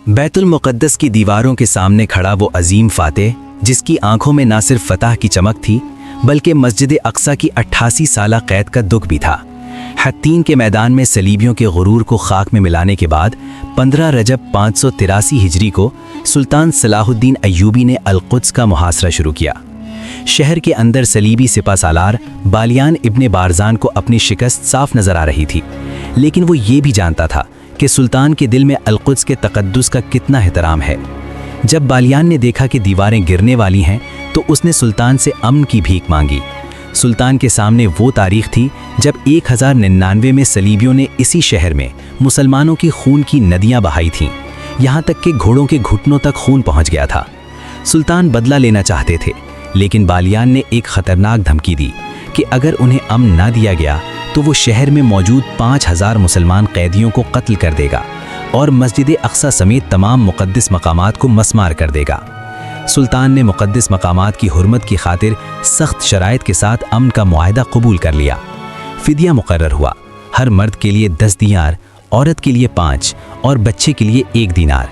بیت المقدس کی دیواروں کے سامنے کھڑا وہ عظیم فاتح، جس کی آنکھوں میں نہ صرف فتح کی چمک تھی بلکہ مسجد اقصی کی 88 سالہ قید کا دکھ بھی تھا۔ حطین کے میدان میں صلیبیوں کے غرور کو خاک میں ملانے کے بعد 15 رجب 583 ہجری کو سلطان صلاح الدین ایوبی نے القدس کا محاصرہ شروع کیا۔ شہر کے اندر صلیبی سپہ سالار بالیان ابن بارزان کو اپنی شکست صاف نظر آ رہی تھی، لیکن وہ یہ بھی جانتا تھا کہ سلطان کے دل میں القدس کے تقدس کا کتنا احترام ہے۔ جب بالیان نے دیکھا کہ دیواریں گرنے والی ہیں تو اس نے سلطان سے امن کی بھیک مانگی۔ سلطان کے سامنے وہ تاریخ تھی جب 1099 میں صلیبیوں نے اسی شہر میں مسلمانوں کی خون کی ندیاں بہائی تھیں، یہاں تک کہ گھوڑوں کے گھٹنوں تک خون پہنچ گیا تھا۔ سلطان بدلہ لینا چاہتے تھے، لیکن بالیان نے ایک خطرناک دھمکی دی کہ اگر انہیں امن نہ دیا گیا تو وہ شہر میں موجود 5000 مسلمان قیدیوں کو قتل کر دے گا اور مسجد اقصی سمیت تمام مقدس مقامات کو مسمار کر دے گا۔ سلطان نے مقدس مقامات کی حرمت کی خاطر سخت شرائط کے ساتھ امن کا معاہدہ قبول کر لیا۔ فدیہ مقرر ہوا، ہر مرد کے لیے 10 دینار، عورت کے لیے 5 اور بچے کے لیے 1 دینار۔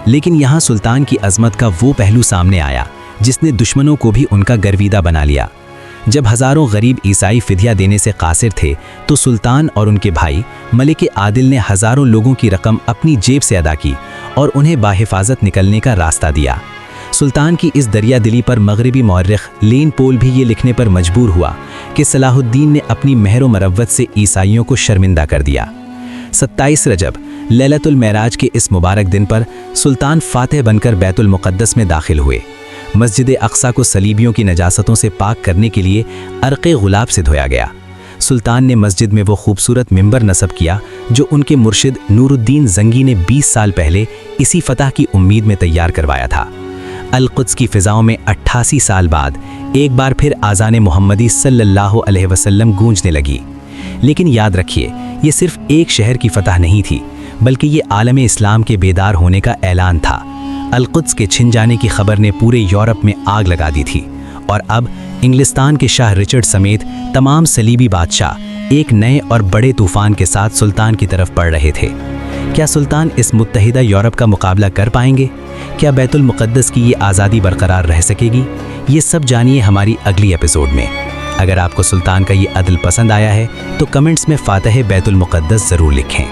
لیکن یہاں سلطان کی عظمت کا وہ پہلو سامنے آیا جس نے دشمنوں کو بھی ان کا گرویدہ بنا لیا۔ جب ہزاروں غریب عیسائی فدیہ دینے سے قاصر تھے تو سلطان اور ان کے بھائی ملک عادل نے ہزاروں لوگوں کی رقم اپنی جیب سے ادا کی اور انہیں باحفاظت نکلنے کا راستہ دیا۔ سلطان کی اس دریا دلی پر مغربی مورخ لین پول بھی یہ لکھنے پر مجبور ہوا کہ صلاح الدین نے اپنی مہر و مروت سے عیسائیوں کو شرمندہ کر دیا۔ 27 رجب لیلۃ المعراج کے اس مبارک دن پر سلطان فاتح بن کر بیت المقدس میں داخل ہوئے۔ مسجد اقصی کو صلیبیوں کی نجاستوں سے پاک کرنے کے لیے عرق غلاب سے دھویا گیا۔ سلطان نے مسجد میں وہ خوبصورت منبر نصب کیا جو ان کے مرشد نور الدین زنگی نے 20 سال پہلے اسی فتح کی امید میں تیار کروایا تھا۔ القدس کی فضاؤں میں 88 سال بعد ایک بار پھر آذان محمدی صلی اللہ علیہ وسلم گونجنے لگی۔ لیکن یاد رکھیے، یہ صرف ایک شہر کی فتح نہیں تھی، بلکہ یہ عالم اسلام کے بیدار ہونے کا اعلان تھا۔ القدس کے چھن جانے کی خبر نے پورے یورپ میں آگ لگا دی تھی، اور اب انگلستان کے شاہ رچرڈ سمیت تمام صلیبی بادشاہ ایک نئے اور بڑے طوفان کے ساتھ سلطان کی طرف بڑھ رہے تھے۔ کیا سلطان اس متحدہ یورپ کا مقابلہ کر پائیں گے؟ کیا بیت المقدس کی یہ آزادی برقرار رہ سکے گی؟ یہ سب جانیے ہماری اگلی ایپیسوڈ میں۔ اگر آپ کو سلطان کا یہ عدل پسند آیا ہے تو کمنٹس میں فاتح بیت المقدس ضرور لکھیں۔